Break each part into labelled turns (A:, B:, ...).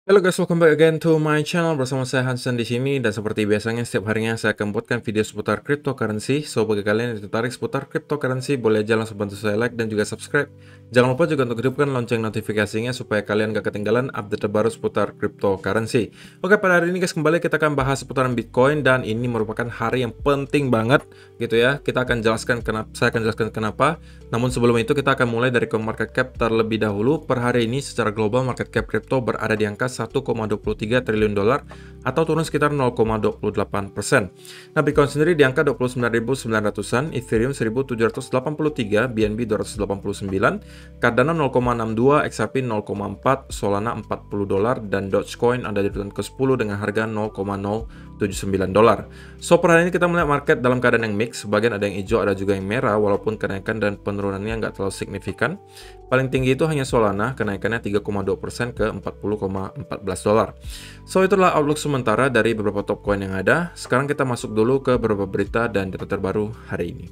A: Halo guys, welcome back again to my channel. Bersama saya Hansen di sini, dan seperti biasanya setiap harinya saya akan buatkan video seputar cryptocurrency. So bagi kalian yang tertarik seputar cryptocurrency, boleh aja langsung bantu saya like dan juga subscribe. Jangan lupa juga untuk hidupkan lonceng notifikasinya supaya kalian gak ketinggalan update terbaru seputar cryptocurrency. Oke, pada hari ini guys, kembali kita akan bahas seputaran Bitcoin, dan ini merupakan hari yang penting banget gitu ya. Saya akan jelaskan kenapa. Namun sebelum itu kita akan mulai dari market cap terlebih dahulu. Per hari ini secara global market cap crypto berada di angka 1,23 triliun dolar atau turun sekitar 0,28%. Nah, Bitcoin sendiri di angka 29.900-an, Ethereum 1.783, BNB 289, Cardano 0,62, XRP 0,4, Solana 40 dolar, dan Dogecoin ada di urutan ke-10 dengan harga 0,079 dolar. So, per hari ini kita melihat market dalam keadaan yang mix, sebagian ada yang hijau, ada juga yang merah, walaupun kenaikan dan penurunannya nggak terlalu signifikan. Paling tinggi itu hanya Solana, kenaikannya 3,2% ke 40,14 dolar. So, itulah outlook sementara dari beberapa top coin yang ada. Sekarang kita masuk dulu ke beberapa berita dan data terbaru hari ini.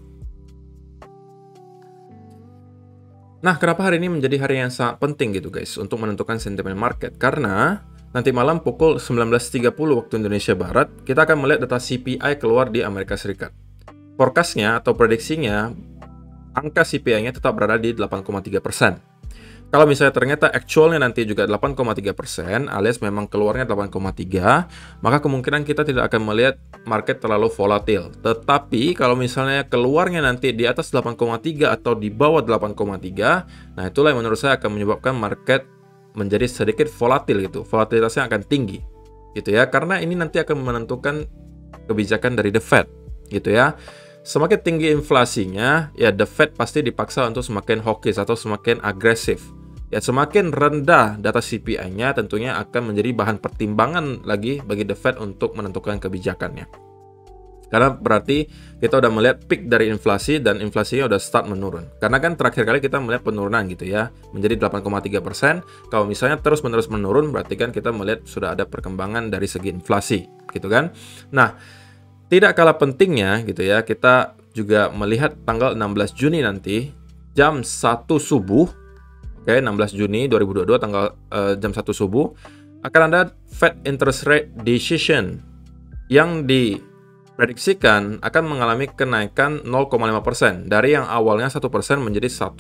A: Nah, kenapa hari ini menjadi hari yang sangat penting gitu guys untuk menentukan sentimen market? Karena nanti malam pukul 19.30 waktu Indonesia Barat, kita akan melihat data CPI keluar di Amerika Serikat. Forecast-nya atau prediksinya, angka CPI-nya tetap berada di 8,3%. Kalau misalnya ternyata actualnya nanti juga 8,3%, alias memang keluarnya 8,3, maka kemungkinan kita tidak akan melihat market terlalu volatil. Tetapi kalau misalnya keluarnya nanti di atas 8,3 atau di bawah 8,3, nah itulah yang menurut saya akan menyebabkan market menjadi sedikit volatil gitu. Volatilitasnya akan tinggi gitu ya, karena ini nanti akan menentukan kebijakan dari The Fed gitu ya. Semakin tinggi inflasinya, ya The Fed pasti dipaksa untuk semakin hawkish atau semakin agresif. Ya, semakin rendah data CPI-nya tentunya akan menjadi bahan pertimbangan lagi bagi The Fed untuk menentukan kebijakannya. Karena berarti kita udah melihat peak dari inflasi dan inflasinya udah start menurun. Karena kan terakhir kali kita melihat penurunan gitu ya, menjadi 8,3%. Kalau misalnya terus-menerus menurun, berarti kan kita melihat sudah ada perkembangan dari segi inflasi gitu kan. Nah, tidak kalah pentingnya gitu ya, kita juga melihat tanggal 16 Juni nanti jam 1 subuh. Oke, 16 Juni 2022 tanggal jam 1 subuh akan ada Fed interest rate decision yang diprediksikan akan mengalami kenaikan 0,5% dari yang awalnya 1% menjadi 1,5%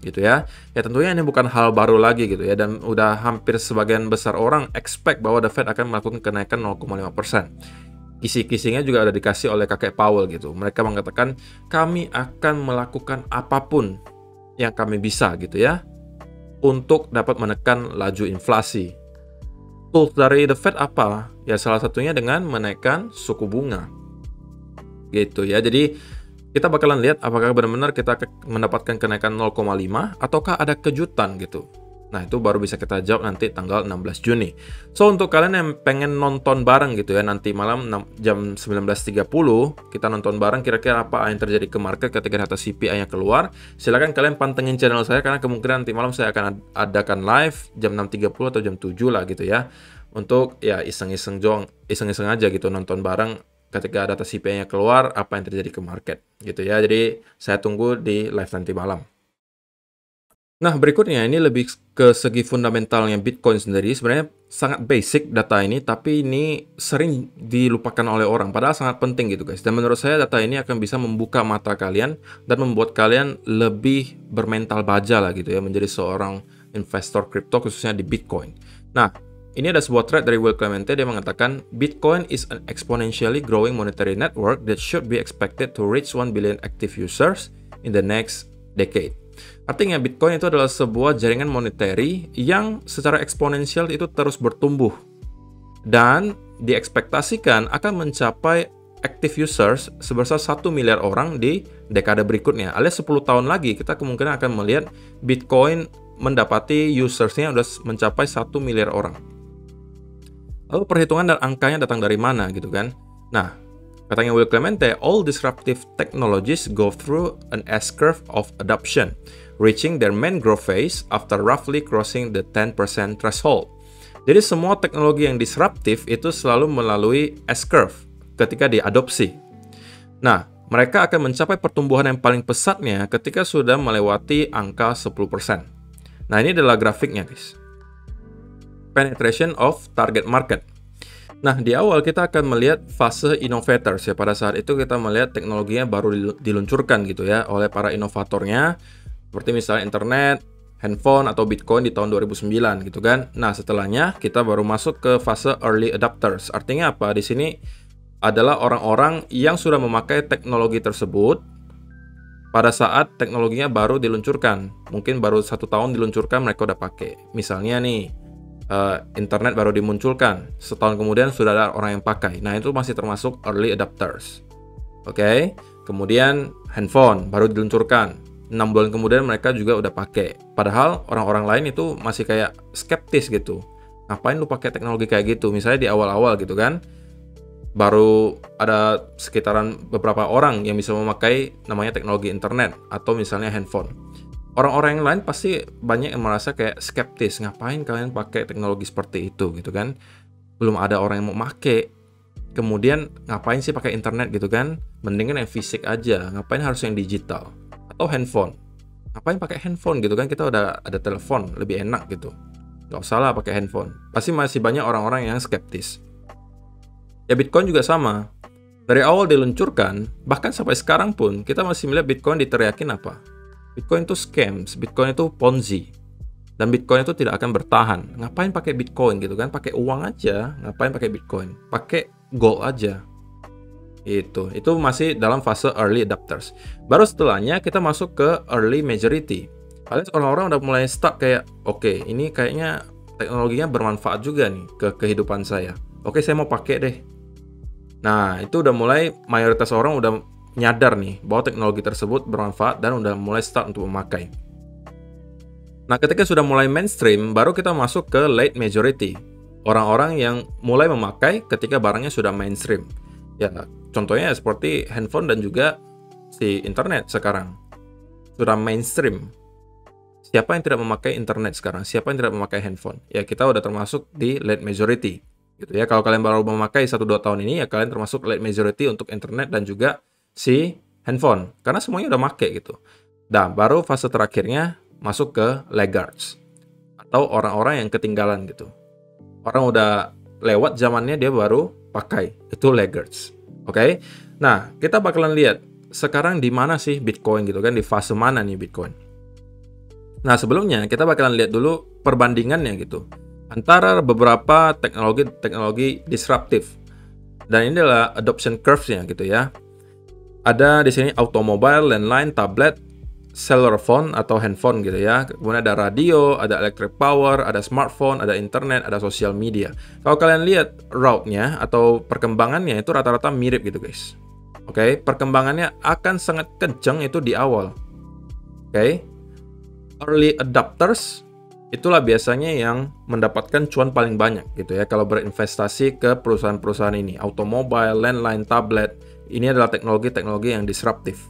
A: gitu ya. Ya tentunya ini bukan hal baru lagi gitu ya, dan udah hampir sebagian besar orang expect bahwa The Fed akan melakukan kenaikan 0,5%. Kisi-kisinya juga ada dikasih oleh kakek Powell gitu. Mereka mengatakan kami akan melakukan apapun yang kami bisa gitu ya untuk dapat menekan laju inflasi. Tools dari The Fed apa? Ya salah satunya dengan menaikkan suku bunga. Gitu ya. Jadi kita bakalan lihat apakah benar-benar kita mendapatkan kenaikan 0,5 ataukah ada kejutan gitu. Nah, itu baru bisa kita jawab nanti tanggal 16 Juni. So, untuk kalian yang pengen nonton bareng gitu ya, nanti malam jam 19.30, kita nonton bareng kira-kira apa yang terjadi ke market ketika data CPI-nya keluar. Silakan kalian pantengin channel saya, karena kemungkinan nanti malam saya akan adakan live jam 6.30 atau jam 7 lah gitu ya. Untuk ya iseng-iseng aja gitu, nonton bareng ketika data CPI-nya keluar, apa yang terjadi ke market gitu ya. Jadi, saya tunggu di live nanti malam. Nah, berikutnya ini lebih ke segi fundamentalnya Bitcoin sendiri. Sebenarnya sangat basic data ini, tapi ini sering dilupakan oleh orang, padahal sangat penting gitu guys. Dan menurut saya data ini akan bisa membuka mata kalian dan membuat kalian lebih bermental baja lah gitu ya, menjadi seorang investor kripto khususnya di Bitcoin. Nah, ini ada sebuah thread dari Will Clemente, dia mengatakan Bitcoin is an exponentially growing monetary network that should be expected to reach 1 billion active users in the next decade. Artinya Bitcoin itu adalah sebuah jaringan monetary yang secara eksponensial itu terus bertumbuh dan diekspektasikan akan mencapai active users sebesar 1 miliar orang di dekade berikutnya. Alias 10 tahun lagi kita kemungkinan akan melihat Bitcoin mendapati usersnya sudah mencapai 1 miliar orang. Lalu perhitungan dan angkanya datang dari mana gitu kan? Nah, katanya Will Clemente, all disruptive technologies go through an S-curve of adoption, reaching their main growth phase after roughly crossing the 10% threshold. Jadi semua teknologi yang disruptif itu selalu melalui S-curve ketika diadopsi. Nah, mereka akan mencapai pertumbuhan yang paling pesatnya ketika sudah melewati angka 10%. Nah, ini adalah grafiknya, guys. penetration of target market. Nah, di awal kita akan melihat fase innovators ya. Pada saat itu kita melihat teknologinya baru diluncurkan gitu ya oleh para inovatornya, seperti misalnya internet, handphone, atau Bitcoin di tahun 2009 gitu kan. Nah, setelahnya kita baru masuk ke fase early adopters. Artinya apa? Di sini adalah orang-orang yang sudah memakai teknologi tersebut pada saat teknologinya baru diluncurkan. Mungkin baru 1 tahun diluncurkan mereka udah pakai. Misalnya nih, internet baru dimunculkan, setahun kemudian sudah ada orang yang pakai. Nah, itu masih termasuk early adopters. Oke. Kemudian handphone baru diluncurkan, 6 bulan kemudian mereka juga udah pakai. Padahal orang-orang lain itu masih kayak skeptis gitu. Ngapain lu pakai teknologi kayak gitu? Misalnya di awal-awal gitu kan. Baru ada sekitaran beberapa orang yang bisa memakai namanya teknologi internet atau misalnya handphone. Orang-orang yang lain pasti banyak yang merasa kayak skeptis, ngapain kalian pakai teknologi seperti itu gitu kan? Belum ada orang yang mau pakai. Kemudian ngapain sih pakai internet gitu kan? Mendingan yang fisik aja, ngapain harus yang digital? Atau handphone. Ngapain pakai handphone gitu kan? Kita udah ada telepon, lebih enak gitu. Gak usah lah pakai handphone. Pasti masih banyak orang-orang yang skeptis. Ya, Bitcoin juga sama. Dari awal diluncurkan, bahkan sampai sekarang pun, kita masih melihat Bitcoin diteriakin apa? Bitcoin itu scams, Bitcoin itu Ponzi. Dan Bitcoin itu tidak akan bertahan. Ngapain pakai Bitcoin gitu kan? Pakai uang aja, ngapain pakai Bitcoin? Pakai gold aja. Itu masih dalam fase early adopters. Baru setelahnya kita masuk ke early majority. Kalian orang-orang udah mulai start kayak, oke, ini kayaknya teknologinya bermanfaat juga nih ke kehidupan saya. Oke, saya mau pakai deh. Nah, itu udah mulai mayoritas orang udah nyadar nih bahwa teknologi tersebut bermanfaat dan udah mulai start untuk memakai. Nah, ketika sudah mulai mainstream, baru kita masuk ke late majority. Orang-orang yang mulai memakai ketika barangnya sudah mainstream. Ya, contohnya seperti handphone dan juga si internet sekarang. Sudah mainstream. Siapa yang tidak memakai internet sekarang? Siapa yang tidak memakai handphone? Ya, kita udah termasuk di late majority. Gitu ya. Kalau kalian baru memakai 1-2 tahun ini, ya kalian termasuk late majority untuk internet dan juga si handphone. Karena semuanya udah pakai gitu. Dan baru fase terakhirnya masuk ke laggards. Atau orang-orang yang ketinggalan gitu. Orang udah lewat zamannya, dia baru pakai. Itu laggards. Oke? Nah, kita bakalan lihat sekarang di mana sih Bitcoin gitu kan. Di fase mana nih Bitcoin. Nah, sebelumnya kita bakalan lihat dulu perbandingannya gitu. Antara beberapa teknologi disruptif. Dan ini adalah adoption curve-nya gitu ya. Ada di sini automobile, landline, tablet, cellular phone atau handphone gitu ya. Kemudian ada radio, ada electric power, ada smartphone, ada internet, ada social media. Kalau kalian lihat route-nya atau perkembangannya itu rata-rata mirip gitu guys. Oke, perkembangannya akan sangat kencang itu di awal. Oke. Early adopters itulah biasanya yang mendapatkan cuan paling banyak gitu ya kalau berinvestasi ke perusahaan-perusahaan ini. Automobile, landline, tablet, ini adalah teknologi-teknologi yang disruptif.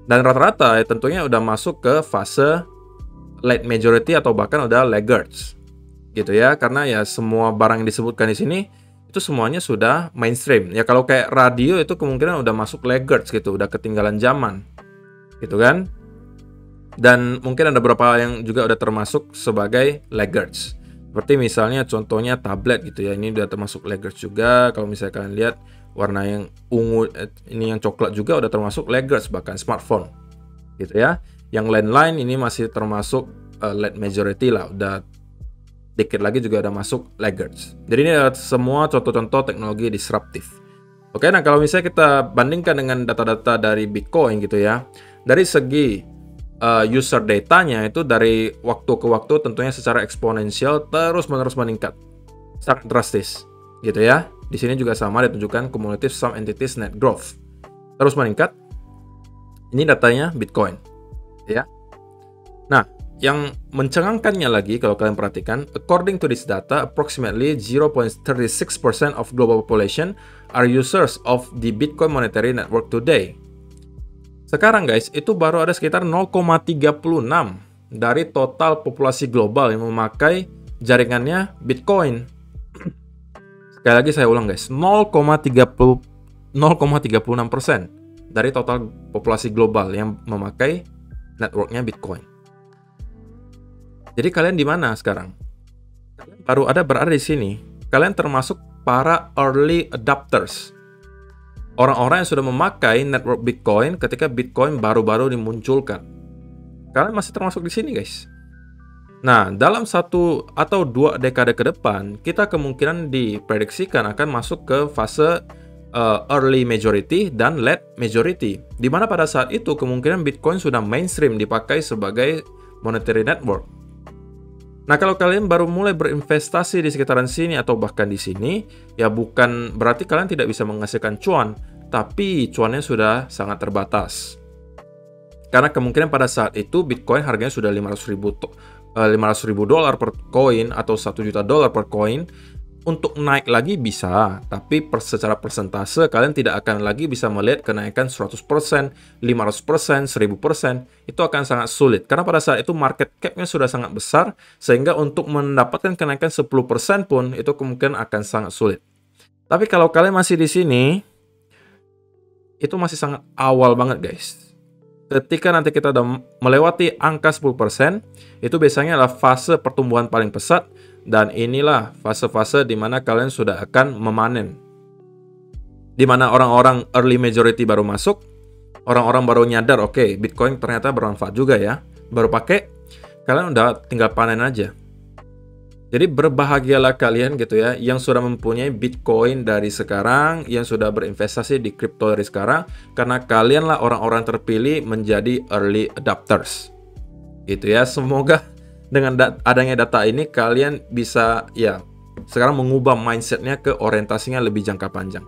A: Dan rata-rata ya, tentunya udah masuk ke fase late majority atau bahkan udah laggards. Gitu ya, karena ya semua barang yang disebutkan di sini itu semuanya sudah mainstream. Ya kalau kayak radio itu kemungkinan udah masuk laggards gitu, udah ketinggalan zaman. Gitu kan? Dan mungkin ada beberapa yang juga udah termasuk sebagai laggards. Seperti misalnya contohnya tablet gitu ya. Ini udah termasuk laggards juga. Kalau misalnya kalian lihat warna yang ungu, ini yang coklat juga udah termasuk laggards, bahkan smartphone. Gitu ya. Yang landline ini masih termasuk late majority lah. Udah dikit lagi juga udah masuk laggards. Jadi ini adalah semua contoh-contoh teknologi disruptif. Oke, nah kalau misalnya kita bandingkan dengan data-data dari Bitcoin gitu ya. Dari segi user datanya itu dari waktu ke waktu tentunya secara eksponensial terus-menerus meningkat. Sangat drastis gitu ya. Di sini juga sama ditunjukkan cumulative sum entities net growth. Terus meningkat. Ini datanya Bitcoin ya. Nah, yang mencengangkannya lagi kalau kalian perhatikan, according to this data, approximately 0.36% of global population are users of the Bitcoin monetary network today. Sekarang guys, itu baru ada sekitar 0,36 dari total populasi global yang memakai jaringannya Bitcoin. Sekali lagi saya ulang guys, 0,36% dari total populasi global yang memakai networknya Bitcoin. Jadi kalian di mana sekarang? baru berada di sini, kalian termasuk para early adopters. Orang-orang yang sudah memakai network Bitcoin ketika Bitcoin baru-baru dimunculkan. Kalian masih termasuk di sini, guys. Nah, dalam 1 atau 2 dekade ke depan, kita kemungkinan diprediksikan akan masuk ke fase early majority dan late majority, di mana pada saat itu kemungkinan Bitcoin sudah mainstream dipakai sebagai monetary network. Nah, kalau kalian baru mulai berinvestasi di sekitaran sini atau bahkan di sini, ya bukan berarti kalian tidak bisa menghasilkan cuan, tapi cuannya sudah sangat terbatas. Karena kemungkinan pada saat itu Bitcoin harganya sudah 500.000 dolar per koin atau 1 juta dolar per koin. Untuk naik lagi bisa, tapi secara persentase kalian tidak akan lagi bisa melihat kenaikan 100%, 500%, 1000%. Itu akan sangat sulit, karena pada saat itu market cap-nya sudah sangat besar, sehingga untuk mendapatkan kenaikan 10% pun itu kemungkinan akan sangat sulit. Tapi kalau kalian masih di sini, itu masih sangat awal banget, guys. Ketika nanti kita udah melewati angka 10%, itu biasanya adalah fase pertumbuhan paling pesat, dan inilah fase-fase di mana kalian sudah akan memanen. Di mana orang-orang early majority baru masuk, orang-orang baru nyadar, oke, Bitcoin ternyata bermanfaat juga ya. Baru pakai, kalian udah tinggal panen aja. Jadi berbahagialah kalian gitu ya, yang sudah mempunyai Bitcoin dari sekarang, yang sudah berinvestasi di kripto dari sekarang, karena kalianlah orang-orang terpilih menjadi early adopters. Gitu ya, semoga dengan adanya data ini kalian bisa ya sekarang mengubah mindsetnya ke orientasinya lebih jangka panjang.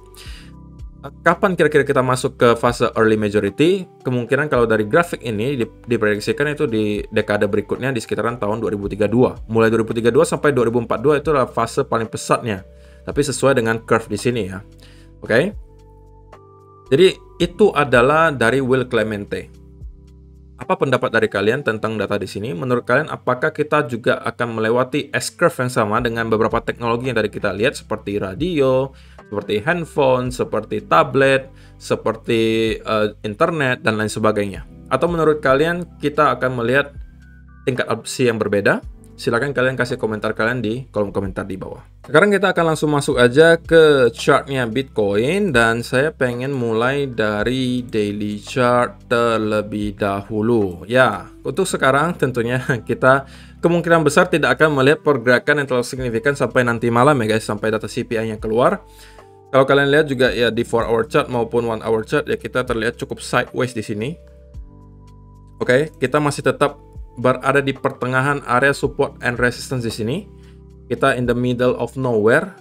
A: Kapan kira-kira kita masuk ke fase early majority? Kemungkinan kalau dari grafik ini diprediksikan itu di dekade berikutnya di sekitaran tahun 2032. Mulai 2032 sampai 2042 itu adalah fase paling pesatnya. Tapi sesuai dengan curve di sini ya. Oke. Jadi itu adalah dari Will Clemente. Apa pendapat dari kalian tentang data di sini? Menurut kalian, apakah kita juga akan melewati S-curve yang sama dengan beberapa teknologi yang tadi kita lihat, seperti radio, seperti handphone, seperti tablet, seperti internet, dan lain sebagainya? Atau menurut kalian, kita akan melihat tingkat adopsi yang berbeda? Silahkan kalian kasih komentar kalian di kolom komentar di bawah. Sekarang kita akan langsung masuk aja ke chartnya Bitcoin, dan saya pengen mulai dari daily chart terlebih dahulu. Ya, untuk sekarang tentunya kita kemungkinan besar tidak akan melihat pergerakan yang terlalu signifikan sampai nanti malam ya guys, sampai data CPI-nya keluar. Kalau kalian lihat juga ya di 4-hour chart maupun 1-hour chart ya, kita terlihat cukup sideways di sini. Oke, kita masih tetap berada di pertengahan area support and resistance di sini. Kita in the middle of nowhere.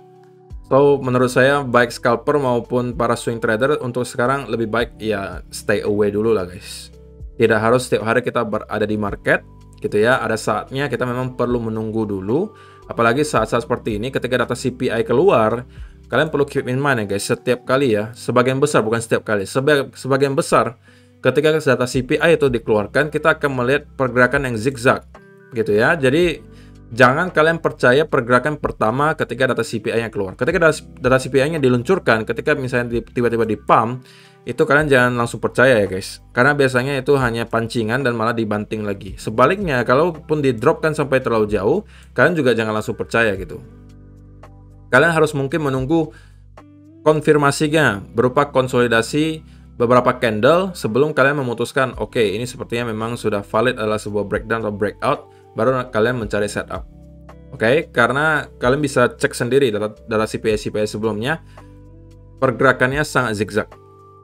A: So, menurut saya baik scalper maupun para swing trader untuk sekarang lebih baik ya stay away dulu lah guys. Tidak harus setiap hari kita berada di market gitu ya. Ada saatnya kita memang perlu menunggu dulu. Apalagi saat-saat seperti ini ketika data CPI keluar, kalian perlu keep in mind ya guys, setiap kali ya, sebagian besar, bukan setiap kali, sebagian besar ketika data CPI itu dikeluarkan, kita akan melihat pergerakan yang zigzag gitu ya. Jadi jangan kalian percaya pergerakan pertama ketika data CPI-nya keluar. Ketika data CPI-nya diluncurkan, ketika misalnya tiba-tiba di pump, itu kalian jangan langsung percaya ya guys. Karena biasanya itu hanya pancingan dan malah dibanting lagi. Sebaliknya, kalaupun di drop kan sampai terlalu jauh, kalian juga jangan langsung percaya gitu. Kalian harus mungkin menunggu konfirmasinya berupa konsolidasi beberapa candle sebelum kalian memutuskan, oke, ini sepertinya memang sudah valid adalah sebuah breakdown atau breakout, baru kalian mencari setup. Oke, karena kalian bisa cek sendiri data CPI sebelumnya, pergerakannya sangat zigzag.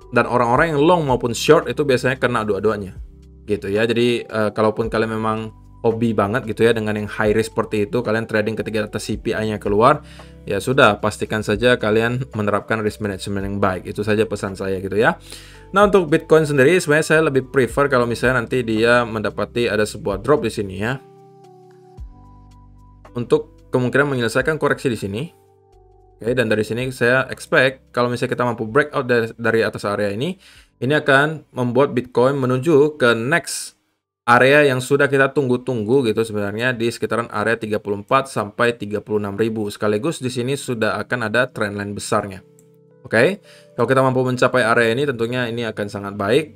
A: Dan orang-orang yang long maupun short itu biasanya kena dua-duanya. Gitu ya. Jadi kalaupun kalian memang hobi banget gitu ya dengan yang high risk seperti itu, kalian trading ketika data CPI-nya keluar, ya sudah, pastikan saja kalian menerapkan risk management yang baik. Itu saja pesan saya gitu ya. Nah, untuk Bitcoin sendiri sebenarnya saya lebih prefer kalau misalnya nanti dia mendapati ada sebuah drop di sini ya, untuk kemungkinan menyelesaikan koreksi di sini. Oke, dan dari sini saya expect kalau misalnya kita mampu breakout dari atas area ini akan membuat Bitcoin menuju ke next area yang sudah kita tunggu-tunggu gitu sebenarnya, di sekitaran area 34 sampai 36.000. Sekaligus di sini sudah akan ada trendline besarnya. Oke. Kalau kita mampu mencapai area ini, tentunya ini akan sangat baik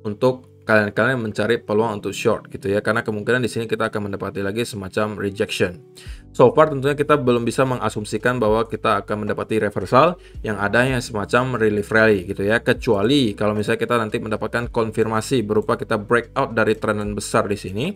A: untuk kalian mencari peluang untuk short gitu ya, karena kemungkinan di sini kita akan mendapati lagi semacam rejection. So far tentunya kita belum bisa mengasumsikan bahwa kita akan mendapati reversal yang adanya semacam relief rally gitu ya, kecuali kalau misalnya kita nanti mendapatkan konfirmasi berupa kita breakout dari trend besar di sini,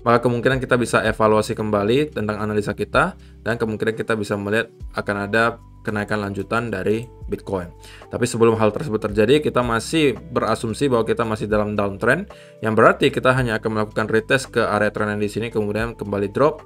A: maka kemungkinan kita bisa evaluasi kembali tentang analisa kita, dan kemungkinan kita bisa melihat akan ada kenaikan lanjutan dari Bitcoin. Tapi sebelum hal tersebut terjadi, kita masih berasumsi bahwa kita masih dalam downtrend, yang berarti kita hanya akan melakukan retest ke area trend di sini, kemudian kembali drop,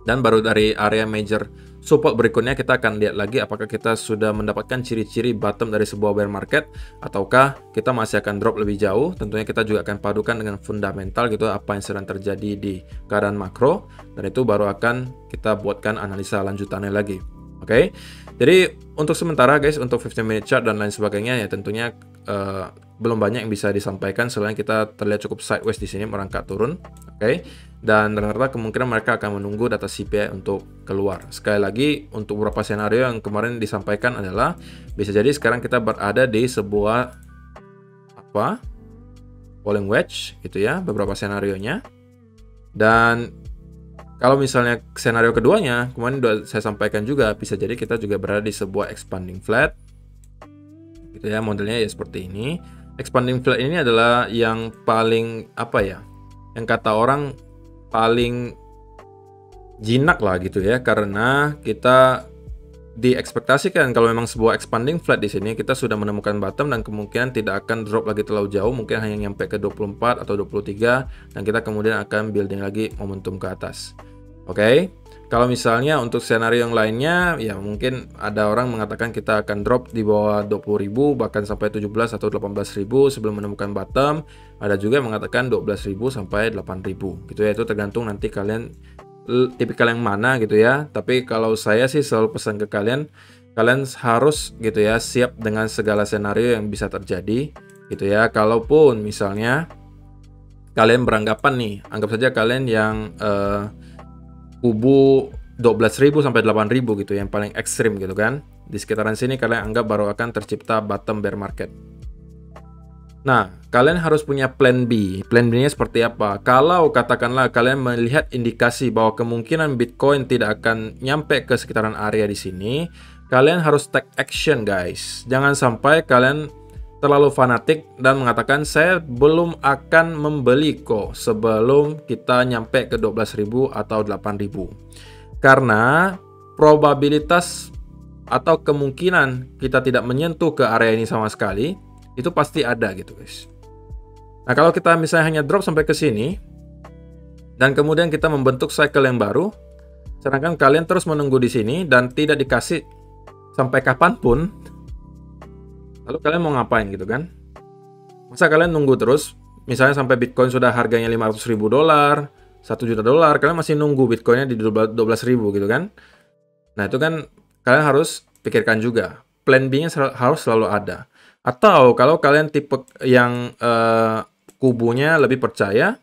A: dan baru dari area major support berikutnya kita akan lihat lagi apakah kita sudah mendapatkan ciri-ciri bottom dari sebuah bear market, ataukah kita masih akan drop lebih jauh. Tentunya kita juga akan padukan dengan fundamental gitu, apa yang sedang terjadi di keadaan makro, dan itu baru akan kita buatkan analisa lanjutannya lagi. Oke, jadi untuk sementara guys, untuk 15 minute chart dan lain sebagainya ya tentunya belum banyak yang bisa disampaikan selain kita terlihat cukup sideways di sini merangkak turun. Oke, dan rata-rata kemungkinan mereka akan menunggu data CPI untuk keluar. Sekali lagi, untuk beberapa senario yang kemarin disampaikan adalah bisa jadi sekarang kita berada di sebuah falling wedge gitu ya, beberapa senarionya. Dan kalau misalnya senario keduanya, kemarin sudah saya sampaikan juga, bisa jadi kita juga berada di sebuah expanding flat. Gitu ya, modelnya ya seperti ini. Expanding flat ini adalah yang paling, yang kata orang paling jinak lah gitu ya, karena kita diekspektasikan kalau memang sebuah expanding flat di sini kita sudah menemukan bottom dan kemungkinan tidak akan drop lagi terlalu jauh, mungkin hanya nyampe ke 24 atau 23, dan kita kemudian akan building lagi momentum ke atas. Oke, kalau misalnya untuk senario yang lainnya, ya mungkin ada orang mengatakan kita akan drop di bawah 20.000, bahkan sampai 17 atau 18.000 sebelum menemukan bottom. Ada juga yang mengatakan 12.000 sampai 8.000 gitu ya, itu tergantung nanti kalian tipikal yang mana gitu ya. Tapi kalau saya sih selalu pesan ke kalian, kalian harus gitu ya siap dengan segala senario yang bisa terjadi gitu ya. Kalaupun misalnya kalian beranggapan nih, anggap saja kalian yang kubu 12.000 sampai 8.000 gitu, yang paling ekstrim gitu kan. Di sekitaran sini kalian anggap baru akan tercipta bottom bear market. Nah, kalian harus punya plan B. Plan B-nya seperti apa? Kalau katakanlah kalian melihat indikasi bahwa kemungkinan Bitcoin tidak akan nyampe ke sekitaran area di sini, kalian harus take action guys. Jangan sampai kalian terlalu fanatik dan mengatakan saya belum akan membeli kok sebelum kita nyampe ke 12.000 atau 8.000. Karena probabilitas atau kemungkinan kita tidak menyentuh ke area ini sama sekali itu pasti ada gitu guys. Nah, kalau kita misalnya hanya drop sampai ke sini dan kemudian kita membentuk cycle yang baru, sedangkan kalian terus menunggu di sini dan tidak dikasih sampai kapanpun, lalu kalian mau ngapain gitu kan? Masa kalian nunggu terus, misalnya sampai Bitcoin sudah harganya $500.000, $1 juta, kalian masih nunggu Bitcoinnya di 12.000 gitu kan? Nah, itu kan kalian harus pikirkan juga. Plan B-nya harus selalu ada. Atau kalau kalian tipe yang kubunya lebih percaya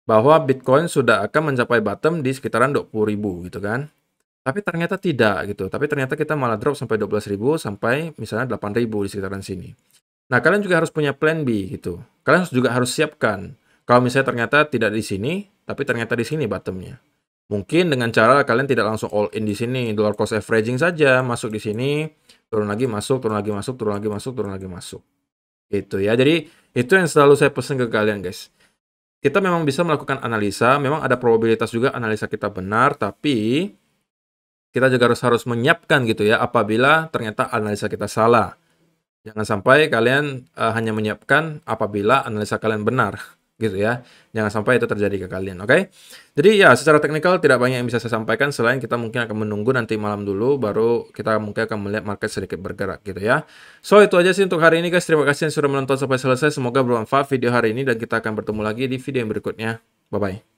A: bahwa Bitcoin sudah akan mencapai bottom di sekitaran 20.000 gitu kan. Tapi ternyata tidak gitu. Tapi ternyata kita malah drop sampai 12.000 sampai misalnya 8.000 di sekitaran sini. Nah, kalian juga harus punya plan B gitu. Kalian juga harus siapkan. Kalau misalnya ternyata tidak di sini, tapi ternyata di sini bottomnya. Mungkin dengan cara kalian tidak langsung all in di sini, dollar cost averaging saja, masuk di sini, turun lagi masuk, turun lagi masuk, turun lagi masuk, turun lagi masuk. Gitu ya. Jadi itu yang selalu saya pesan ke kalian guys. Kita memang bisa melakukan analisa, memang ada probabilitas juga analisa kita benar, tapi kita juga harus menyiapkan gitu ya apabila ternyata analisa kita salah. Jangan sampai kalian hanya menyiapkan apabila analisa kalian benar gitu ya. Jangan sampai itu terjadi ke kalian, oke? Jadi ya secara teknikal tidak banyak yang bisa saya sampaikan selain kita mungkin akan menunggu nanti malam dulu baru kita mungkin akan melihat market sedikit bergerak gitu ya. So itu aja sih untuk hari ini guys. Terima kasih yang sudah menonton sampai selesai. Semoga bermanfaat video hari ini dan kita akan bertemu lagi di video yang berikutnya. Bye bye.